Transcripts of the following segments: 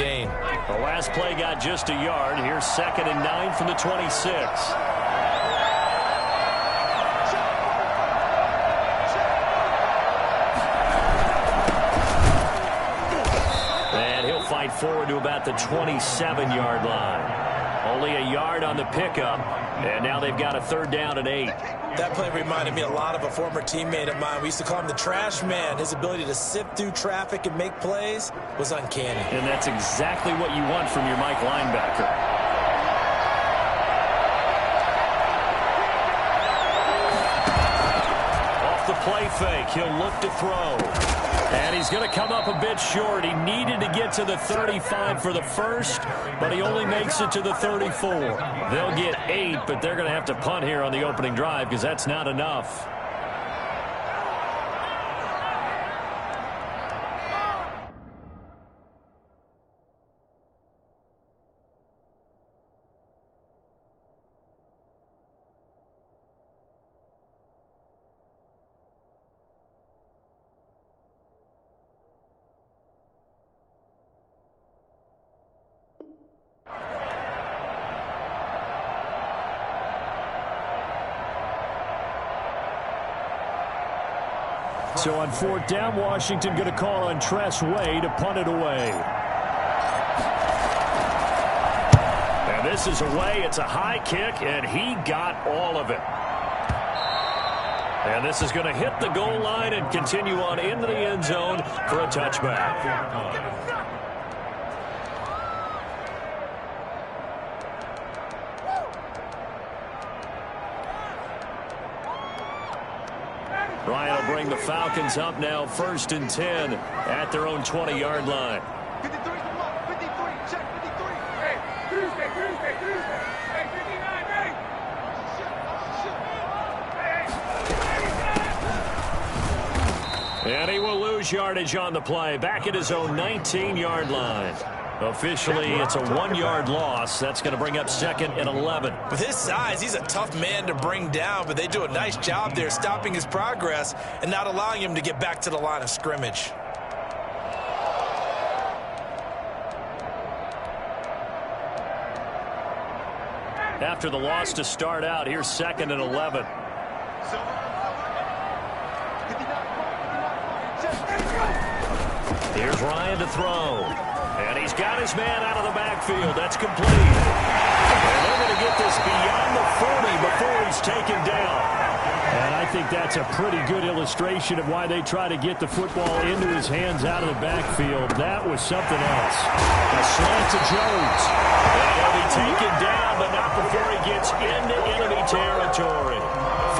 gain. The last play got just a yard. Here's 2nd and 9 from the 26. And he'll fight forward to about the 27-yard line. Only a yard on the pickup, and now they've got a 3rd down and 8. That play reminded me a lot of a former teammate of mine. We used to call him the trash man. His ability to sift through traffic and make plays was uncanny. And that's exactly what you want from your Mike linebacker. Off the play fake, he'll look to throw. And he's going to come up a bit short. He needed to get to the 35 for the first, but he only makes it to the 34. They'll get 8, but they're going to have to punt here on the opening drive because that's not enough. So on 4th down, Washington going to call on Tress Way to punt it away. And this is away. It's a high kick, and he got all of it. And this is going to hit the goal line and continue on into the end zone for a touchback. Ryan will bring the Falcons up now 1st and 10 at their own 20-yard line. 53, check 53. Hey, Tuesday. Hey, 59, And he will lose yardage on the play. Back at his own 19-yard line. Officially, it's a 1-yard loss. That's going to bring up 2nd and 11. With his size, he's a tough man to bring down, but they do a nice job there stopping his progress and not allowing him to get back to the line of scrimmage. After the loss to start out, here's 2nd and 11. Here's Ryan to throw. And he's got his man out of the backfield. That's complete. And they're going to get this beyond the 40 before he's taken down. And I think that's a pretty good illustration of why they try to get the football into his hands out of the backfield. That was something else. A slant to Jones. And he'll be taken down, but not before he gets into enemy territory.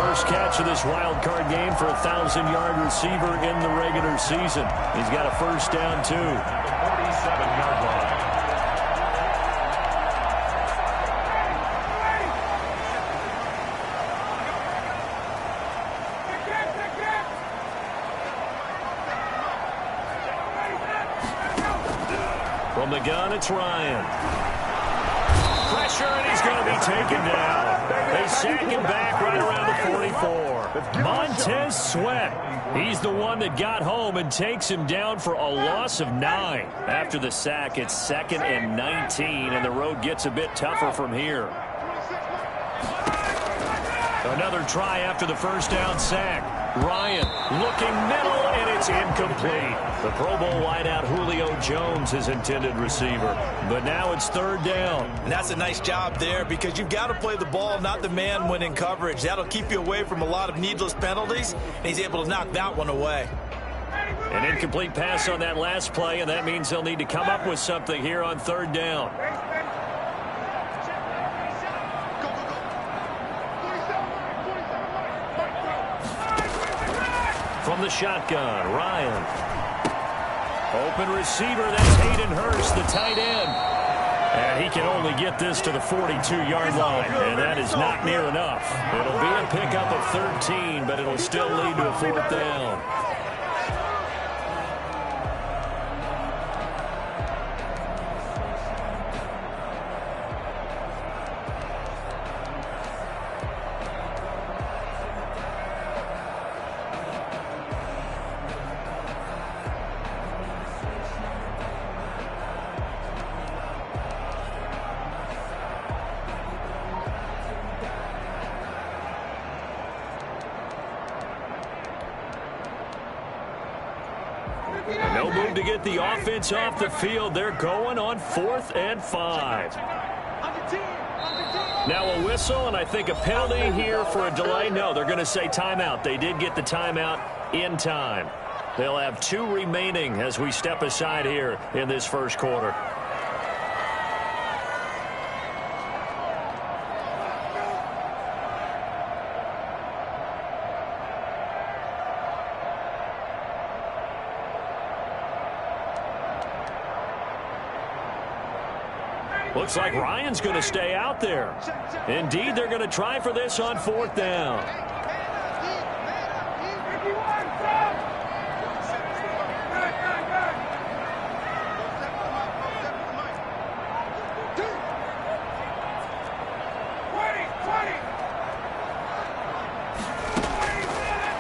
First catch of this wild card game for a 1,000-yard receiver in the regular season. He's got a 1st down, too. 47-yard line. From the gun, it's Ryan. Pressure, and he's going to be taken down. They sack him back right around the 44. Montez Sweat. He's the one that got home and takes him down for a loss of 9. After the sack, it's 2nd and 19, and the road gets a bit tougher from here. Another try after the 1st down sack. Ryan looking middle, and it's incomplete. The Pro Bowl wideout Julio Jones, his intended receiver. But now it's 3rd down. And that's a nice job there because you've got to play the ball, not the man when in coverage. That'll keep you away from a lot of needless penalties, and he's able to knock that one away. An incomplete pass on that last play, and that means they'll need to come up with something here on 3rd down. From the shotgun, Ryan. Open receiver, that's Hayden Hurst, the tight end. And he can only get this to the 42-yard line, and that is not near enough. It'll be a pickup of 13, but it'll still lead to a 4th down. to get the offense off the field. They're going on 4th and 5. Now a whistle, and I think a penalty here for a delay. No, they're going to say timeout. They did get the timeout in time. They'll have 2 remaining as we step aside here in this first quarter. Looks like Ryan's going to stay out there. Indeed, they're going to try for this on 4th down.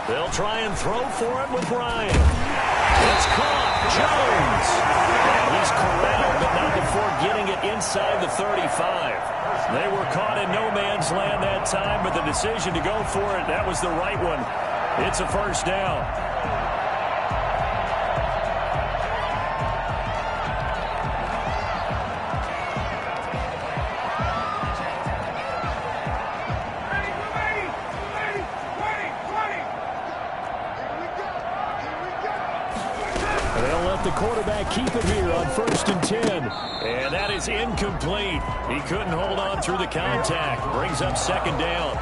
They'll try and throw for it with Ryan. It's caught. Jones. And he's corralled, but not before getting it inside the 35. They were caught in no man's land that time, but the decision to go for it, that was the right one. It's a first down. The quarterback keep it here on 1st and 10. And that is incomplete. He couldn't hold on through the contact. Brings up 2nd down.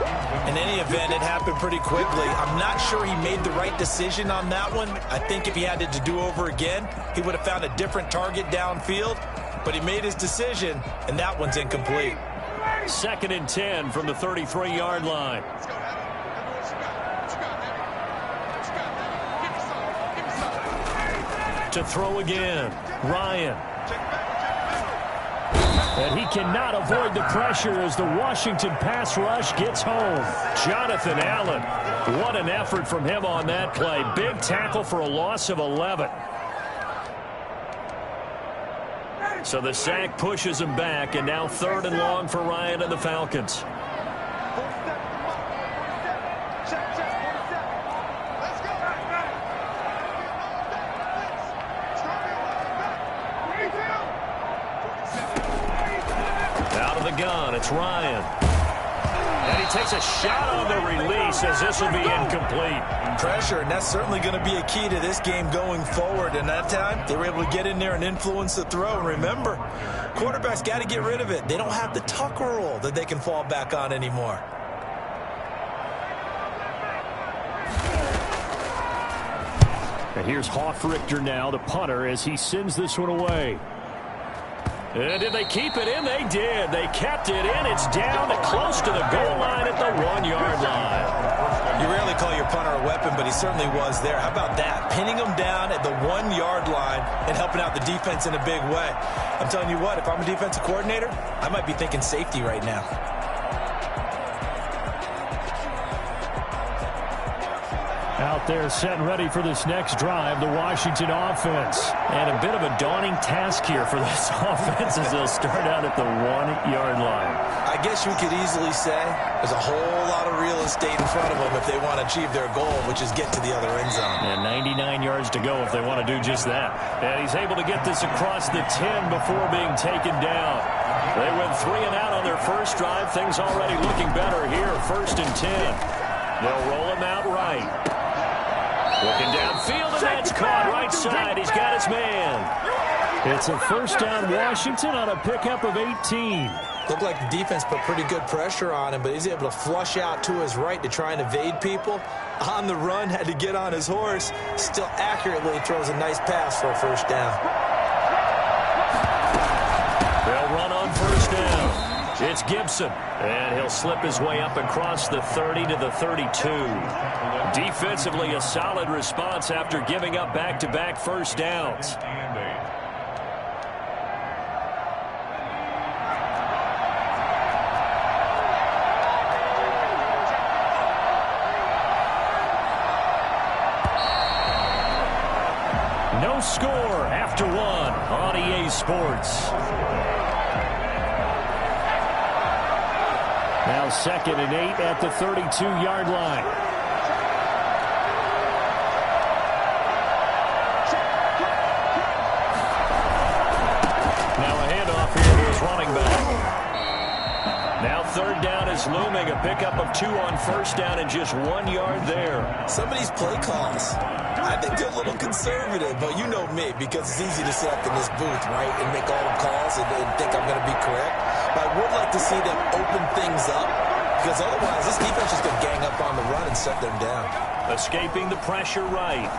In any event, it happened pretty quickly. I'm not sure he made the right decision on that one. I think if he had it to do over again, he would have found a different target downfield. But he made his decision, and that one's incomplete. 2nd and 10 from the 33-yard line. To throw again, Ryan. And he cannot avoid the pressure as the Washington pass rush gets home. Jonathan Allen, what an effort from him on that play. Big tackle for a loss of 11. So the sack pushes him back, and now 3rd and long for Ryan and the Falcons. Gun. It's Ryan. And he takes a shot on the release as this will be incomplete. Pressure, and that's certainly going to be a key to this game going forward. And that time, they were able to get in there and influence the throw. And remember, quarterbacks got to get rid of it. They don't have the tuck rule that they can fall back on anymore. And here's Hoffrichter now, the punter, as he sends this one away. And did they keep it in? They did. They kept it in. It's down to close to the goal line at the 1-yard line. You rarely call your punter a weapon, but he certainly was there. How about that? Pinning him down at the 1-yard line and helping out the defense in a big way. I'm telling you what, if I'm a defensive coordinator, I might be thinking safety right now. Out there set and ready for this next drive, the Washington offense. And a bit of a daunting task here for this offense as they'll start out at the 1-yard line. I guess you could easily say there's a whole lot of real estate in front of them if they want to achieve their goal, which is get to the other end zone. And 99 yards to go if they want to do just that. And he's able to get this across the 10 before being taken down. They went 3 and out on their first drive. Things already looking better here, 1st and 10. They'll roll him out right. Looking downfield, and that's caught right side. He's got his man. It's a first down, Washington, on a pickup of 18. Looked like the defense put pretty good pressure on him, but he's able to flush out to his right to try and evade people. On the run, had to get on his horse. Still accurately throws a nice pass for a first down. They'll run on first down. It's Gibson, and he'll slip his way up across the 30 to the 32. Defensively, a solid response after giving up back-to-back first downs. No score after 1 on EA Sports. Now 2nd and 8 at the 32-yard line. handoff here to his running back. Now third down is looming. A pickup of 2 on first down and just 1 yard there. Some of these play calls, I think they're a little conservative, but you know me, because it's easy to sit up in this booth, right, and make all the calls and think I'm going to be correct. But I would like to see them open things up, because otherwise this defense is going to gang up on the run and shut them down. Escaping the pressure right.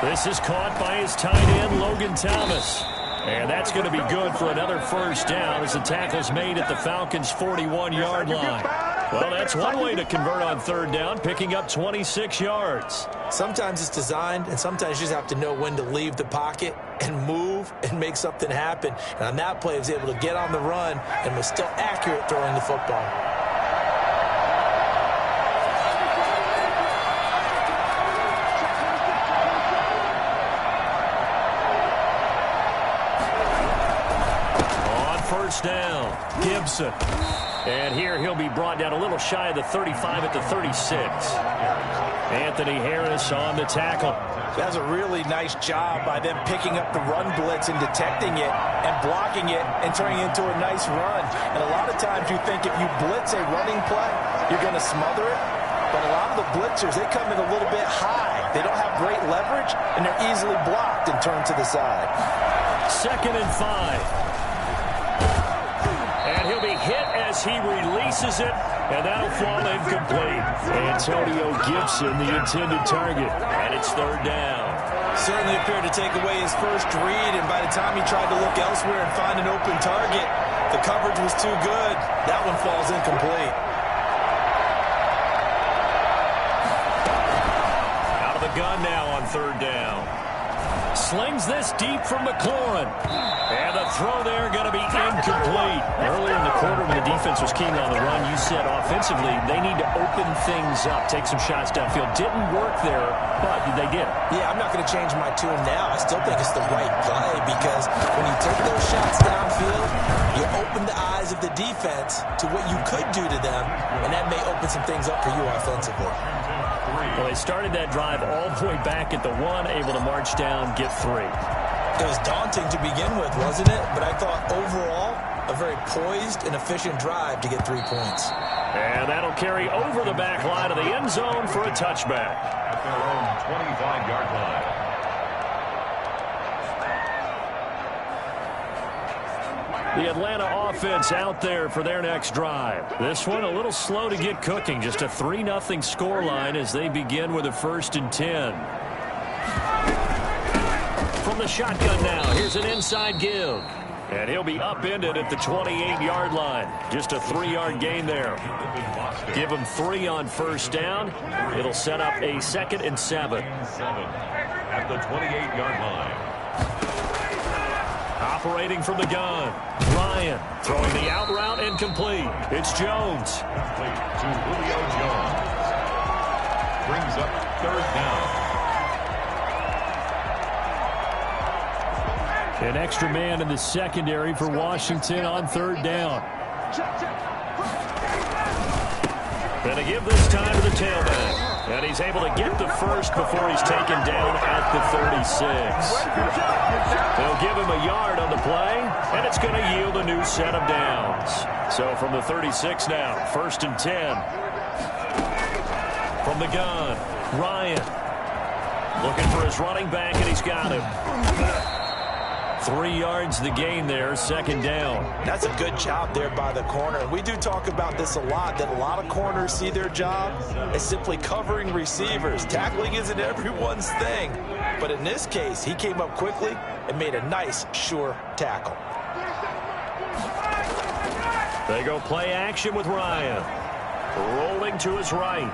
This is caught by his tight end, Logan Thomas. And that's going to be good for another first down as the tackle's made at the Falcons' 41-yard line. Well, that's one way to convert on third down, picking up 26 yards. Sometimes it's designed, and sometimes you just have to know when to leave the pocket and move and make something happen. And on that play, he was able to get on the run and was still accurate throwing the football. First down, Gibson. And here he'll be brought down a little shy of the 35 at the 36. Anthony Harris on the tackle. That's a really nice job by them picking up the run blitz and detecting it and blocking it and turning it into a nice run. And a lot of times you think if you blitz a running play, you're going to smother it. But a lot of the blitzers, they come in a little bit high. They don't have great leverage, and they're easily blocked and turned to the side. 2nd and 5. And he'll be hit as he releases it, and that'll fall incomplete. Antonio Gibson, the intended target, and it's third down. Certainly appeared to take away his first read, and by the time he tried to look elsewhere and find an open target, the coverage was too good. That one falls incomplete. Out of the gun now on third down. Slings this deep from McLaurin. And the throw there going to be incomplete. Earlier in the quarter when the defense was keen on the run, you said offensively they need to open things up, take some shots downfield. Didn't work there, but they did. Yeah, I'm not going to change my tune now. I still think it's the right play because when you take those shots downfield, you open the eyes of the defense to what you could do to them, and that may open some things up for you offensively. Well, they started that drive all the way back at the 1, able to march down, get 3. It was daunting to begin with, wasn't it? But I thought overall, a very poised and efficient drive to get 3 points. And that'll carry over the back line of the end zone for a touchback. At their own 25-yard line. The Atlanta offense out there for their next drive. This one a little slow to get cooking. Just a 3-0 scoreline as they begin with a 1st and 10. From the shotgun now, here's an inside give. And he'll be upended at the 28-yard line. Just a 3-yard gain there. Give him 3 on first down. It'll set up a 2nd and 7. At the 28-yard line. Operating from the gun. Ryan throwing the out route incomplete. It's Jones. Complete to Julio Jones. Brings up third down. An extra man in the secondary for Washington on third down. And a give this time to the tailback. And he's able to get the first before he's taken down at the 36. They'll give him a yard on the play, and it's going to yield a new set of downs. So from the 36 now, 1st and 10. From the gun, Ryan. Looking for his running back, and he's got him. 3 yards the gain there, 2nd down. That's a good job there by the corner. We do talk about this a lot, that a lot of corners see their job as simply covering receivers. Tackling isn't everyone's thing. But in this case, he came up quickly and made a nice, sure tackle. They go play action with Ryan. Rolling to his right.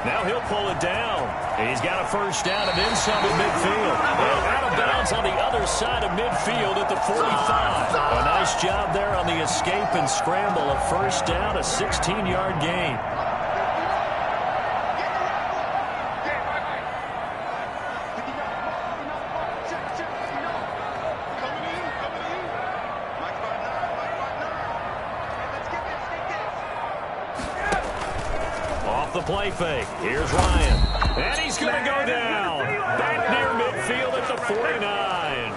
Now he'll pull it down. He's got a first down and then some at midfield. And out of bounds on the other side of midfield at the 45. A nice job there on the escape and scramble. A first down, a 16-yard gain. The play fake. Here's Ryan. And he's going to go down. Back near midfield at the 49.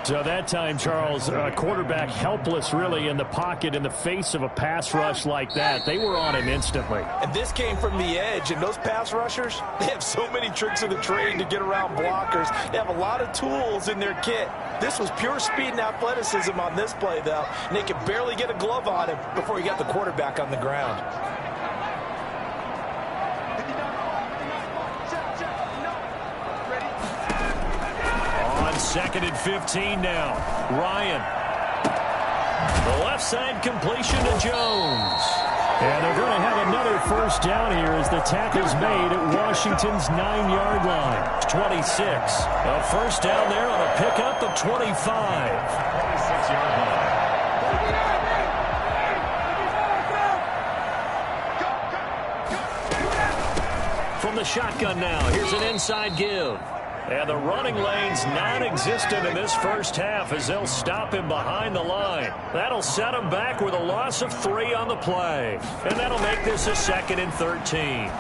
So that time, Charles, quarterback helpless really in the pocket in the face of a pass rush like that. They were on him instantly. And this came from the edge, and those pass rushers, they have so many tricks of the trade to get around blockers. They have a lot of tools in their kit. This was pure speed and athleticism on this play, though, and they could barely get a glove on him before he got the quarterback on the ground. Second and 15 now. Ryan. The left side completion to Jones. And they're going to have another first down here as the tackle's made at Washington's 9-yard line. 26. A first down there on a pickup of 25. 26-yard line. From the shotgun now, here's an inside give. And the running lane's non-existent in this first half as they'll stop him behind the line. That'll set him back with a loss of 3 on the play. And that'll make this a 2nd and 13.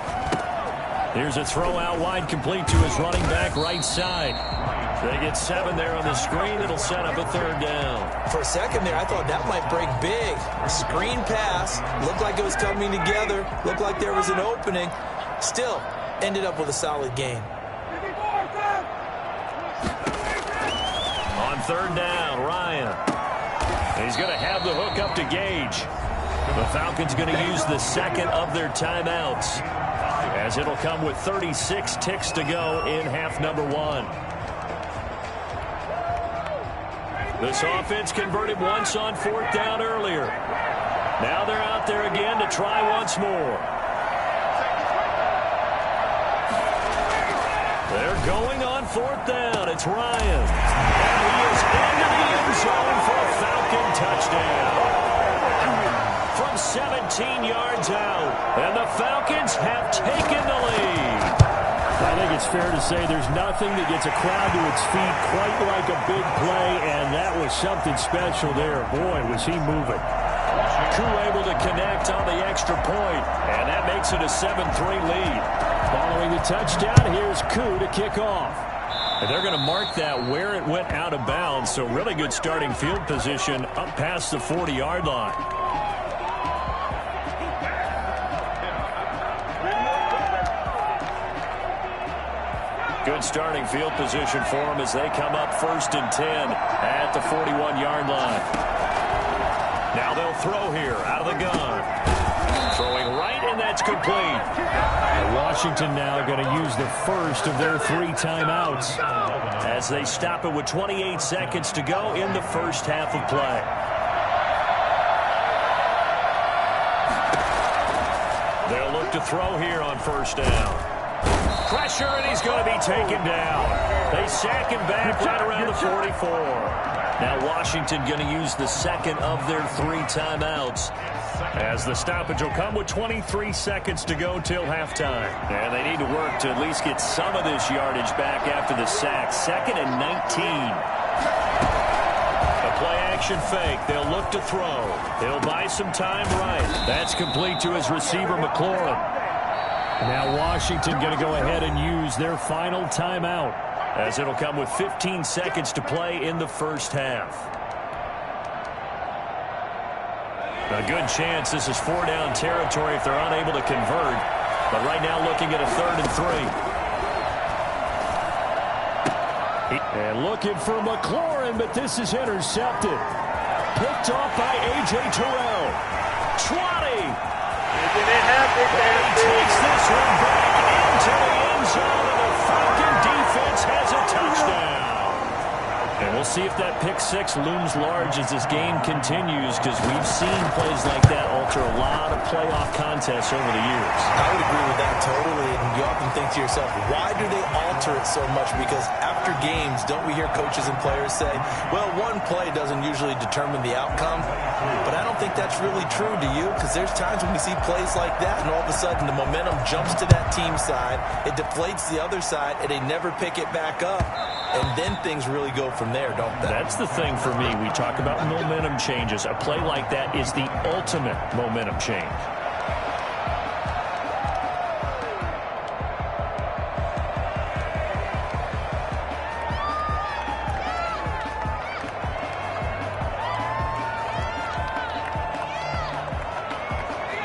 Here's a throw out wide complete to his running back right side. They get 7 there on the screen. It'll set up a 3rd down. For a second there, I thought that might break big. Screen pass. Looked like it was coming together. Looked like there was an opening. Still, ended up with a solid gain. On 3rd down, Ryan. He's going to have the hook up to Gage. The Falcons going to use the 2nd of their timeouts, as it'll come with 36 ticks to go in half number 1. This offense converted once on 4th down earlier. Now they're out there again to try once more. They're going on 4th down. It's Ryan. And he is into the end zone for a Falcon touchdown. From 17 yards out. And the Falcons have taken the lead. I think it's fair to say there's nothing that gets a crowd to its feet quite like a big play, and that was something special there. Boy, was he moving. Koo able to connect on the extra point, and that makes it a 7-3 lead. Following the touchdown, here's Koo to kick off. And they're going to mark that where it went out of bounds, so really good starting field position up past the 40-yard line. Good starting field position for them as they come up 1st and 10 at the 41-yard line. Now they'll throw here out of the gun. Throwing right, and that's complete. And Washington now going to use the first of their 3 timeouts as they stop it with 28 seconds to go in the first half of play. They'll look to throw here on 1st down. Pressure, and he's going to be taken down. They sack him back right around the 44. Now Washington going to use the 2nd of their 3 timeouts, as the stoppage will come with 23 seconds to go till halftime. And they need to work to at least get some of this yardage back after the sack. 2nd and 19. A play-action fake. They'll look to throw. He'll buy some time right. That's complete to his receiver, McLaurin. Now Washington going to go ahead and use their final timeout, as it'll come with 15 seconds to play in the first half. A good chance this is 4-down territory if they're unable to convert. But right now looking at a 3rd and 3. And looking for McLaurin, but this is intercepted. Picked off by A.J. Terrell. 20. He takes this one back into the end zone, and the Falcon defense has a touchdown. And we'll see if that pick 6 looms large as this game continues, because we've seen plays like that alter a lot of playoff contests over the years. I would agree with that totally, and you often think to yourself, why do they alter it so much? Because after games, don't we hear coaches and players say, well, one play doesn't usually determine the outcome? But I don't think that's really true, do you? Because there's times when we see plays like that, and all of a sudden the momentum jumps to that team side, it deflates the other side, and they never pick it back up. And then things really go from there, don't they? That's the thing for me. We talk about momentum changes. A play like that is the ultimate momentum change.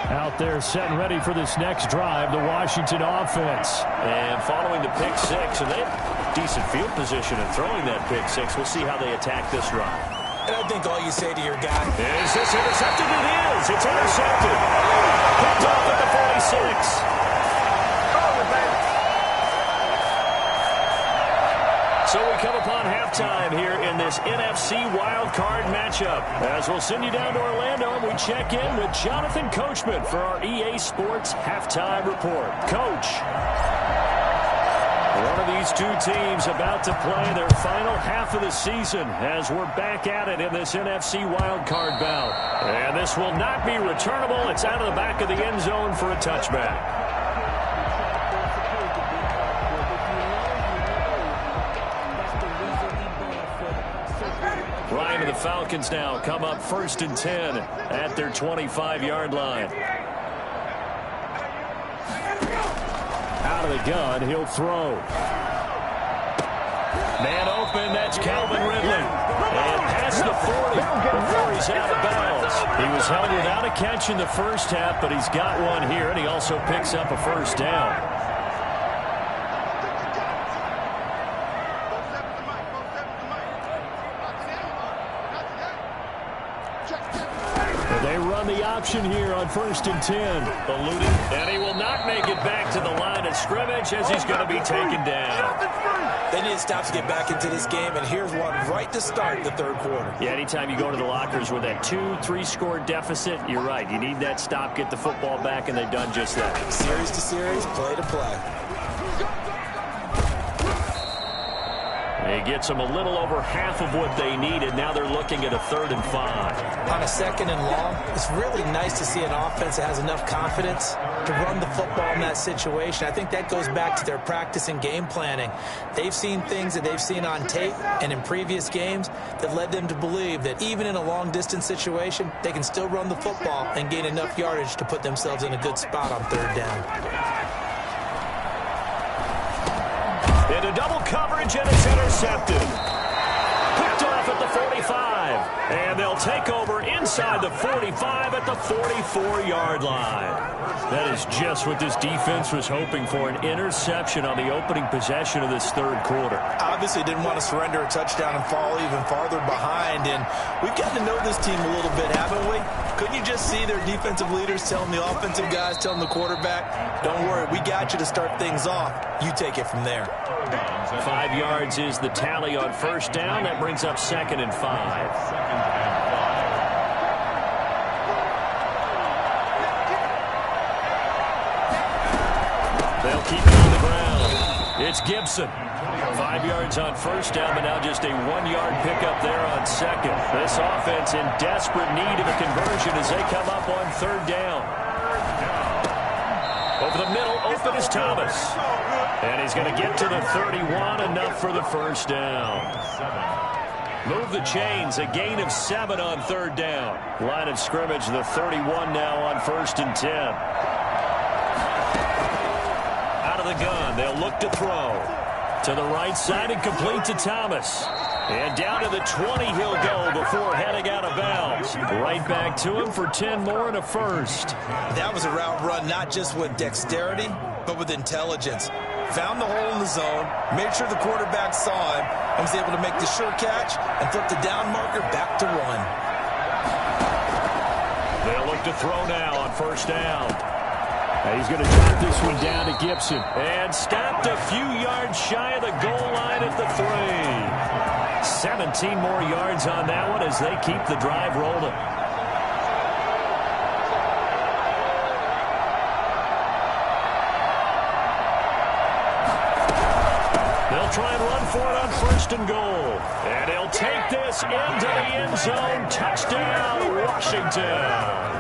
Out there set and ready for this next drive, the Washington offense. And following the pick six, and they have decent field position in throwing that pick six. We'll see how they attack this run. And I think all you say to your guy, is this intercepted? It is. It's intercepted. Picked off at the 46. So we come upon halftime here in this NFC wildcard matchup. As we'll send you down to Orlando, and we check in with Jonathan Coachman for our EA Sports Halftime Report. Coach, one of these two teams about to play their final half of the season as we're back at it in this NFC wildcard bout. And this will not be returnable. It's out of the back of the end zone for a touchback. Ryan and the Falcons now come up 1st and 10 at their 25-yard line. Out of the gun, he'll throw. Man open, that's Calvin Ridley. And past the 40 before he's out of bounds. He was held without a catch in the first half, but he's got one here, and he also picks up a first down. The option here on 1st and 10. Eluding, and he will not make it back to the line of scrimmage as he's going to be taken down. They need to stop to get back into this game, and here's one right to start the third quarter. Yeah, anytime you go to the lockers with that 2-3 score deficit, you're right. You need that stop, get the football back, and they've done just that. Series to series, play to play. He gets them a little over half of what they needed. Now they're looking at a 3rd and 5. On a 2nd and long, it's really nice to see an offense that has enough confidence to run the football in that situation. I think that goes back to their practice and game planning. They've seen things that they've seen on tape and in previous games that led them to believe that even in a long-distance situation, they can still run the football and gain enough yardage to put themselves in a good spot on 3rd down. Into double coverage, and it's intercepted. Picked off at the 45. And they'll take over inside the 45 at the 44-yard line. That is just what this defense was hoping for, an interception on the opening possession of this third quarter. Obviously didn't want to surrender a touchdown and fall even farther behind. And we've gotten to know this team a little bit, haven't we? Couldn't you just see their defensive leaders telling the offensive guys, telling the quarterback, don't worry, we got you to start things off. You take it from there. 5 yards is the tally on 1st down. That brings up 2nd and 5. They'll keep it on the ground. It's Gibson. 5 yards on 1st down, but now just a 1-yard pickup there on 2nd. This offense in desperate need of a conversion as they come up on 3rd down. Over the middle, open is Thomas. And he's going to get to the 31, enough for the 1st down. Move the chains, a gain of 7 on 3rd down. Line of scrimmage, the 31 now on 1st and 10. Out of the gun, they'll look to throw. To the right side and complete to Thomas. And down to the 20 he'll go before heading out of bounds. Right back to him for 10 more and a first. That was a route run not just with dexterity, but with intelligence. Found the hole in the zone, made sure the quarterback saw him, and was able to make the sure catch and flip the down marker back to run. They'll look to throw now on 1st down. He's going to drop this one down to Gibson. And stopped a few yards shy of the goal line at the 3. 17 more yards on that one as they keep the drive rolling. They'll try and run for it on 1st and goal. And he'll take this into the end zone. Touchdown, Washington.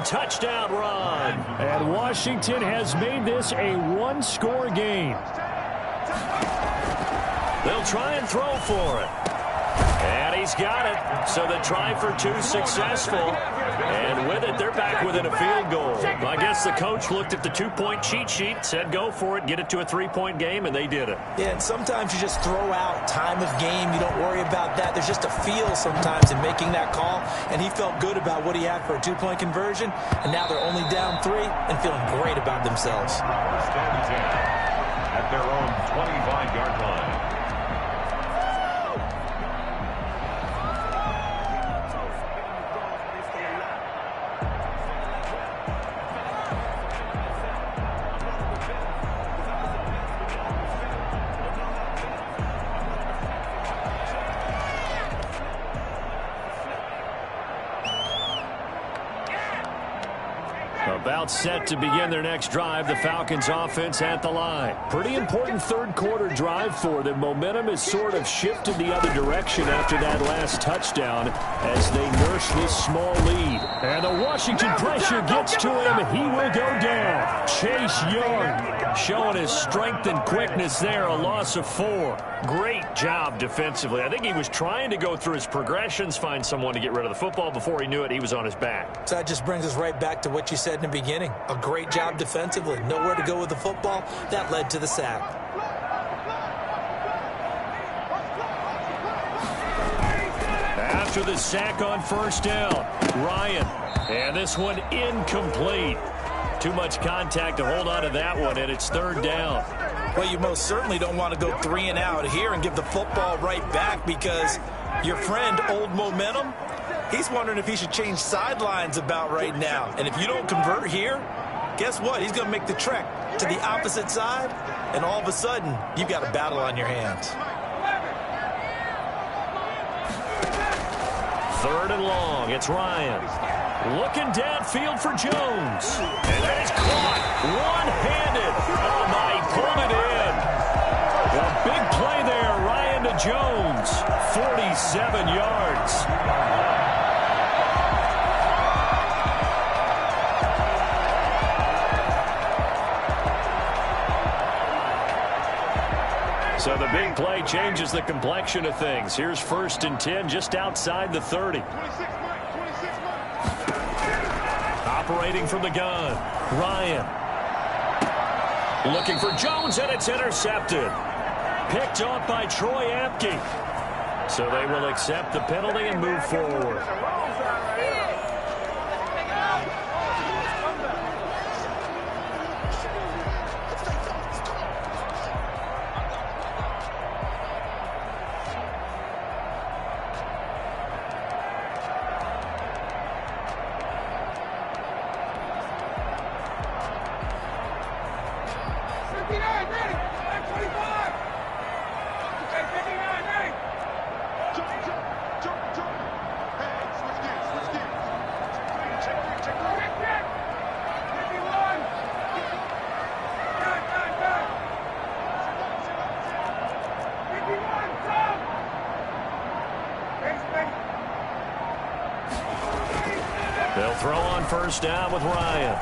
Touchdown run. And Washington has made this a 1-score game. They'll try and throw for it. And he's got it. So the try for 2 successful. And with it, they're back within a field goal. I guess the coach looked at the two-point cheat sheet, said go for it, get it to a three-point game, and they did it. Yeah, and sometimes you just throw out time of game. You don't worry about that. There's just a feel sometimes in making that call, and he felt good about what he had for a two-point conversion, and now they're only down 3 and feeling great about themselves. Stands in at their own 25-yard line. About set to begin their next drive, the Falcons offense at the line. Pretty important third quarter drive for them. Momentum has sort of shifted the other direction after that last touchdown as they nurse this small lead. And the Washington pressure gets to him. He will go down. Chase Young showing his strength and quickness there. A loss of 4. Great job defensively. I think he was trying to go through his progressions, find someone to get rid of the football. Before he knew it, he was on his back. So that just brings us right back to what you said in the beginning. A great job defensively. Nowhere to go with the football. That led to the sack. After the sack on first down, Ryan. And this one incomplete. Too much contact to hold on to that one, and it's third down. Well, you most certainly don't want to go 3 and out here and give the football right back because your friend, Old Momentum, he's wondering if he should change sidelines about right now. And if you don't convert here, guess what? He's going to make the trek to the opposite side, and all of a sudden, you've got a battle on your hands. Third and long. It's Ryan. Looking downfield for Jones. And that is caught. One-handed. Oh, my. He pulled it in. A big play there. Ryan to Jones. 47 yards. So the big play changes the complexion of things. Here's 1st and 10 just outside the 30. Operating from the gun, Ryan. Looking for Jones, and it's intercepted. Picked off by Troy Apke. So they will accept the penalty and move forward. They'll throw on first down with Ryan.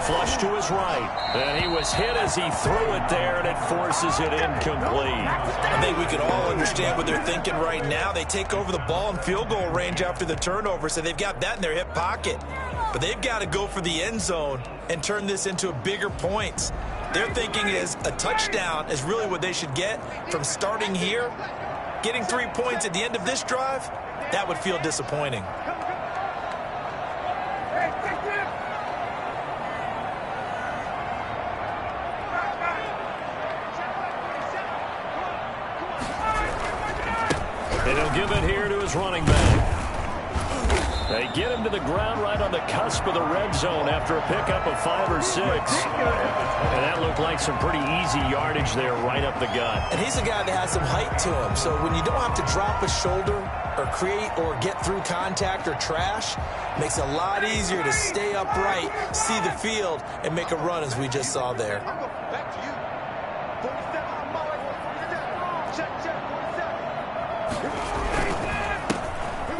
Flush to his right. And he was hit as he threw it there, and it forces it incomplete. I think we can all understand what they're thinking right now. They take over the ball in field goal range after the turnover, so they've got that in their hip pocket. But they've got to go for the end zone and turn this into a bigger points. Their thinking is a touchdown is really what they should get from starting here. Getting 3 points at the end of this drive, that would feel disappointing. And he'll give it here to his running back. They get him to the ground right on the cusp of the red zone after a pickup of 5 or 6. And that looked like some pretty easy yardage there right up the gut. And he's a guy that has some height to him. So when you don't have to drop a shoulder or create or get through contact or trash, makes it a lot easier to stay upright, see the field, and make a run as we just saw there.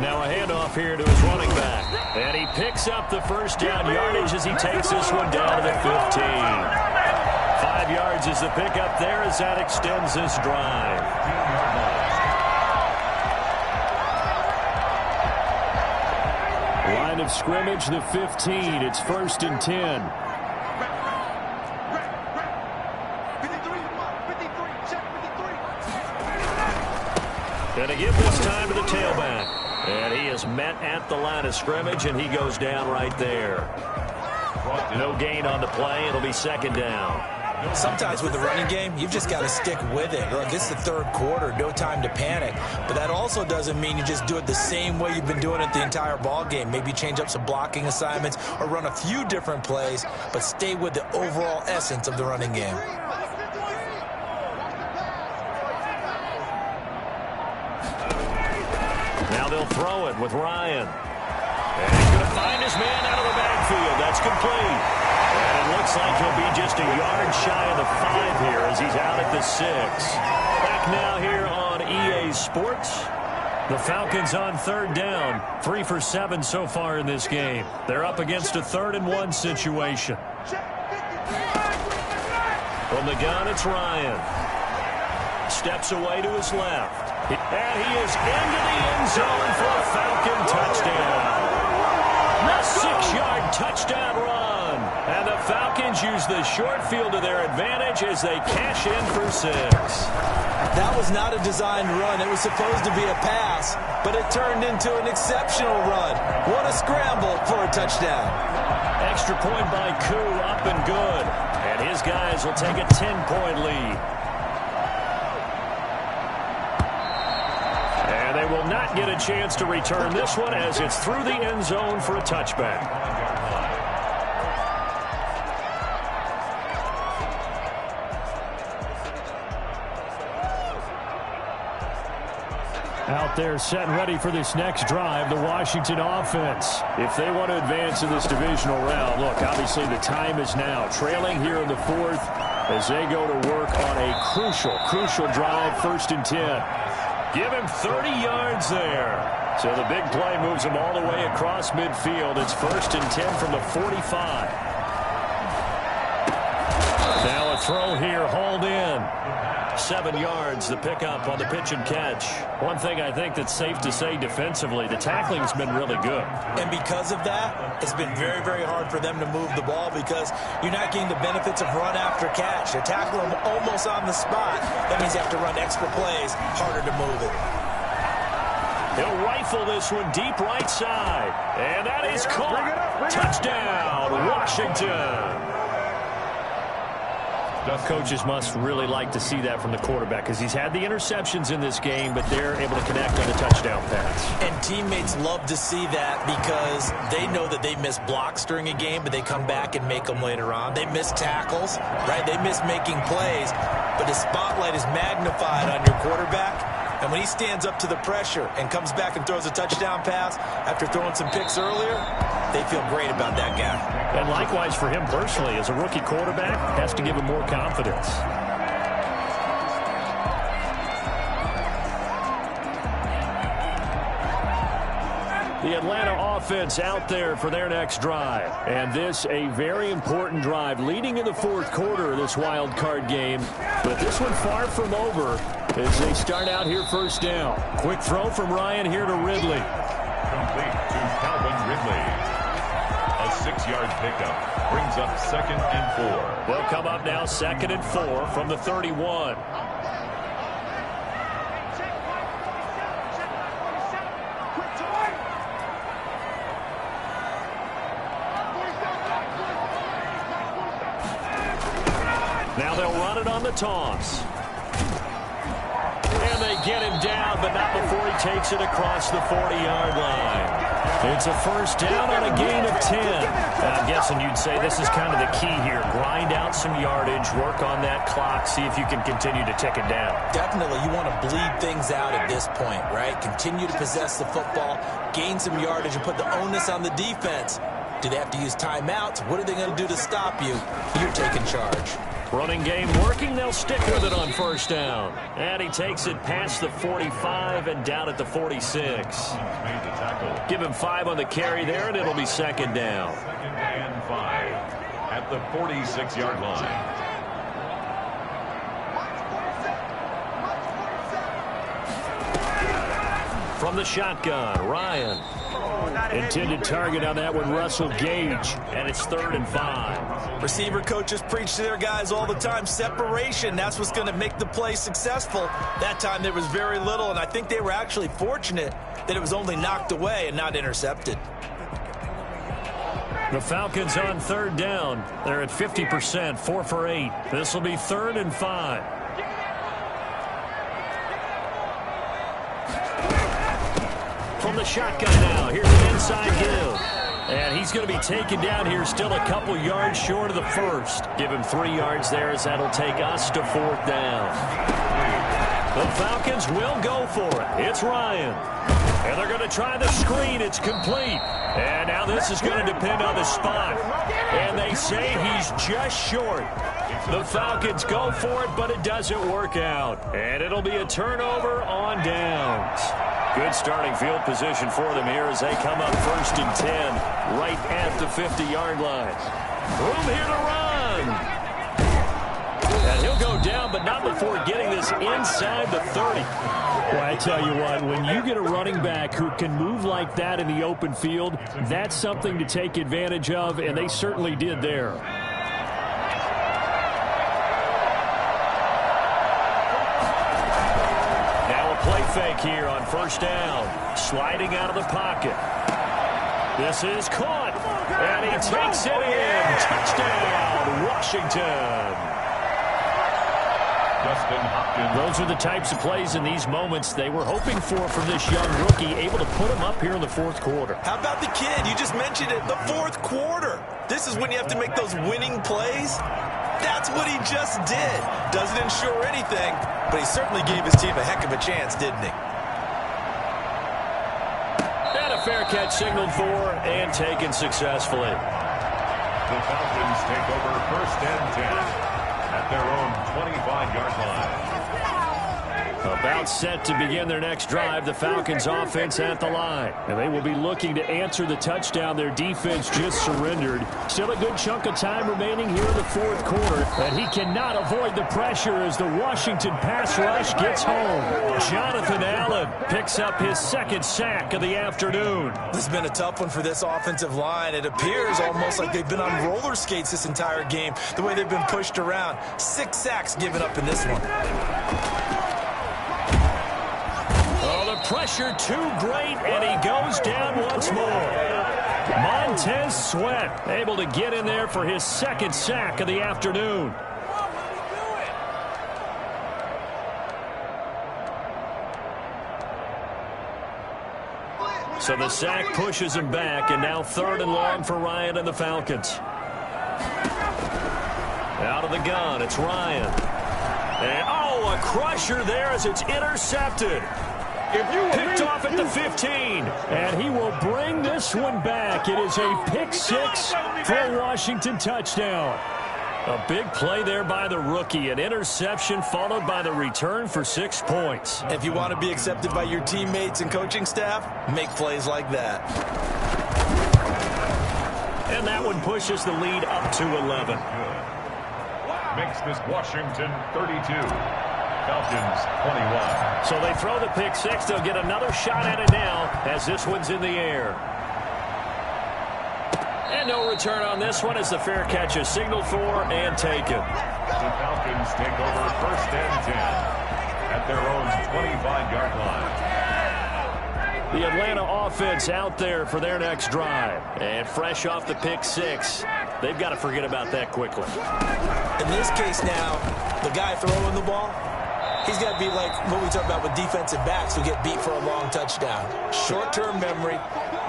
Now a handoff here to his running back. And he picks up the first down yardage as he takes this one down to the 15. 5 yards is the pickup there as that extends this drive. Line of scrimmage, the 15. It's 1st and 10. Gonna give this time to the tailback. And he is met at the line of scrimmage, and he goes down right there. No gain on the play. It'll be 2nd down. Sometimes with the running game, you've just got to stick with it. Look, it's the 3rd quarter, no time to panic. But that also doesn't mean you just do it the same way you've been doing it the entire ball game. Maybe change up some blocking assignments or run a few different plays, but stay with the overall essence of the running game. Now they'll throw it with Ryan. And he's going to find his man out of the backfield. That's complete. And it looks like he'll be just a yard shy of the 5 here as he's out at the 6. Back now here on EA Sports. The Falcons on 3rd down. 3 for 7 so far in this game. They're up against a 3rd and 1 situation. From the gun, it's Ryan. Steps away to his left. And he is into the end zone for a Falcon touchdown. A 6-yard touchdown run. And the Falcons use the short field to their advantage as they cash in for 6. That was not a designed run. It was supposed to be a pass, but it turned into an exceptional run. What a scramble for a touchdown. Extra point by Koo, up and good. And his guys will take a 10-point lead. And they will not get a chance to return this one as it's through the end zone for a touchback. Out there set and ready for this next drive, the Washington offense. If they want to advance in this divisional round, look, obviously the time is now. Trailing here in the 4th as they go to work on a crucial drive, 1st and 10. Give him 30 yards there. So the big play moves him all the way across midfield. It's 1st and 10 from the 45. Now a throw here, hauled in. 7 yards, the pickup on the pitch and catch. One thing I think that's safe to say defensively, the tackling's been really good. And because of that, it's been very, very hard for them to move the ball because you're not getting the benefits of run after catch. They're tackling them almost on the spot. That means you have to run extra plays, harder to move it. He'll rifle this one deep right side. And that is caught. Touchdown, Washington. Coaches must really like to see that from the quarterback because he's had the interceptions in this game, but they're able to connect on the touchdown pass. And teammates love to see that because they know that they miss blocks during a game, but they come back and make them later on. They miss tackles, right? They miss making plays, but the spotlight is magnified on your quarterback. And when he stands up to the pressure and comes back and throws a touchdown pass after throwing some picks earlier, they feel great about that guy. And likewise for him personally, as a rookie quarterback, has to give him more confidence. The Atlanta offense out there for their next drive. And this a very important drive leading in the 4th quarter of this wild card game. But this one far from over as they start out here 1st down. Quick throw from Ryan here to Ridley. Complete to Calvin Ridley. A 6-yard pickup brings up 2nd and 4. They'll come up now 2nd and 4 from the 31. Now they'll run it on the toss. And they get him down, but not before he takes it across the 40-yard line. It's a 1st down on a gain of 10. I'm guessing you'd say this is kind of the key here. Grind out some yardage, work on that clock, see if you can continue to tick it down. Definitely, you want to bleed things out at this point, right? Continue to possess the football, gain some yardage, and put the onus on the defense. Do they have to use timeouts? What are they going to do to stop you? You're taking charge. Running game working. They'll stick with it on 1st down. And he takes it past the 45 and down at the 46. Give him 5 on the carry there, and it'll be 2nd down. 2nd and 5 at the 46-yard line. From From the shotgun, Ryan. Intended target on that one, Russell Gage. And it's 3rd and 5. Receiver coaches preach to their guys all the time. Separation, that's what's going to make the play successful. That time there was very little, and I think they were actually fortunate that it was only knocked away and not intercepted. The Falcons on 3rd down. They're at 50%, 4 for 8. This will be 3rd and 5. From the shotgun now, here's an inside give. And he's going to be taken down here, still a couple yards short of the first. Give him 3 yards there, as that'll take us to 4th down. The Falcons will go for it. It's Ryan. And they're going to try the screen. It's complete. And now this is going to depend on the spot. And they say he's just short. The Falcons go for it, but it doesn't work out. And it'll be a turnover on downs. Good starting field position for them here as they come up 1st and 10, right at the 50-yard line. Room here to run. And he'll go down, but not before getting this inside the 30. Well, I tell you what, when you get a running back who can move like that in the open field, that's something to take advantage of, and they certainly did there. Play fake here on 1st down. Sliding out of the pocket. This is caught. And he takes it in. Touchdown, Washington. Those are the types of plays in these moments they were hoping for from this young rookie, able to put him up here in the 4th quarter. How about the kid? You just mentioned it, the 4th quarter. This is when you have to make those winning plays. That's what he just did. Doesn't ensure anything, but he certainly gave his team a heck of a chance, didn't he? And a fair catch signaled for and taken successfully. The Falcons take over 1st and 10 at their own 25-yard line. About set to begin their next drive, the Falcons offense at the line. And they will be looking to answer the touchdown their defense just surrendered. Still a good chunk of time remaining here in the 4th quarter. And he cannot avoid the pressure as the Washington pass rush gets home. Jonathan Allen picks up his 2nd sack of the afternoon. This has been a tough one for this offensive line. It appears almost like they've been on roller skates this entire game, the way they've been pushed around. 6 sacks given up in this one. Pressure too great, and he goes down once more. Montez Sweat able to get in there for his 2nd sack of the afternoon. So the sack pushes him back, and now 3rd and long for Ryan and the Falcons. Out of the gun, it's Ryan. And, a crusher there as it's intercepted. Picked off at the 15, and he will bring this one back. It is a pick 6 for a Washington touchdown. A big play there by the rookie, an interception followed by the return for 6 points. If you want to be accepted by your teammates and coaching staff, make plays like that. And that one pushes the lead up to 11. Makes this Washington 32. Falcons 21. So they throw the pick 6. They'll get another shot at it now as this one's in the air. And no return on this one as the fair catch is signaled for and taken. The Falcons take over 1st and 10 at their own 25-yard line. The Atlanta offense out there for their next drive. And fresh off the pick 6, they've got to forget about that quickly. In this case now, the guy throwing the ball, he's got to be like what we talk about with defensive backs who get beat for a long touchdown. Short-term memory,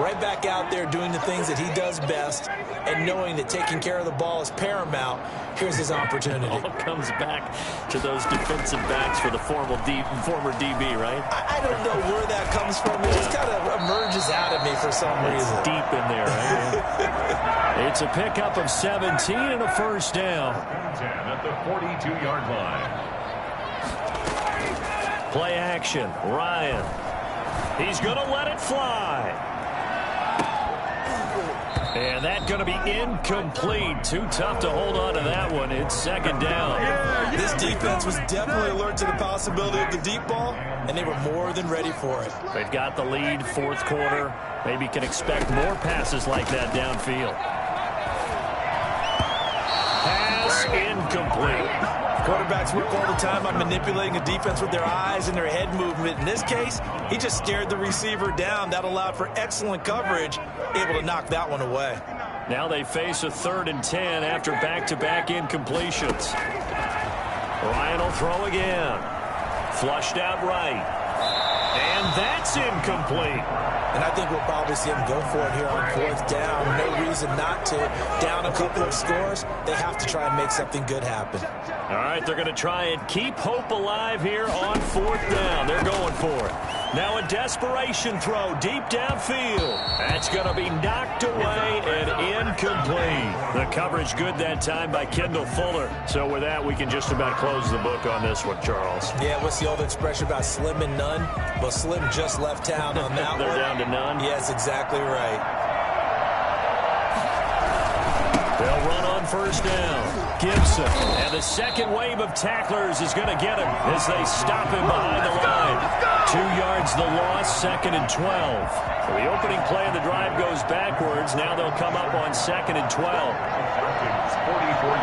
right back out there doing the things that he does best, and knowing that taking care of the ball is paramount. Here's his opportunity. It all comes back to those defensive backs for the former DB, right? I don't know where that comes from. It just kind of emerges out of me for some reason. It's deep in there, right? It's a pickup of 17 and a 1st down. 10 at the 42-yard line. Play action, Ryan. He's going to let it fly. And that's going to be incomplete. Too tough to hold on to that one. It's second down. This defense was definitely alert to the possibility of the deep ball, and they were more than ready for it. They've got the lead, fourth quarter. Maybe can expect more passes like that downfield. Pass incomplete. Quarterbacks work all the time on manipulating a defense with their eyes and their head movement. In this case, he just stared the receiver down. That allowed for excellent coverage, able to knock that one away. Now they face a 3rd and 10 after back-to-back incompletions. Ryan will throw again. Flushed out right. And that's incomplete. And I think we'll probably see him go for it here on 4th down. No reason not to. Down a couple of scores, they have to try and make something good happen. All right, they're going to try and keep hope alive here on 4th down. They're going for it. Now a desperation throw deep downfield. That's going to be knocked away and incomplete. The coverage good that time by Kendall Fuller. So with that, we can just about close the book on this one, Charles. Yeah, what's the old expression about slim and none? Well, Slim just left town on that They're one. down to none? Yes, exactly right. They'll run on 1st down. Gibson. And the second wave of tacklers is going to get him as they stop him behind the line. 2 yards the loss, 2nd and 12. So the opening play of the drive goes backwards. Now they'll come up on 2nd and 12. Falcons 44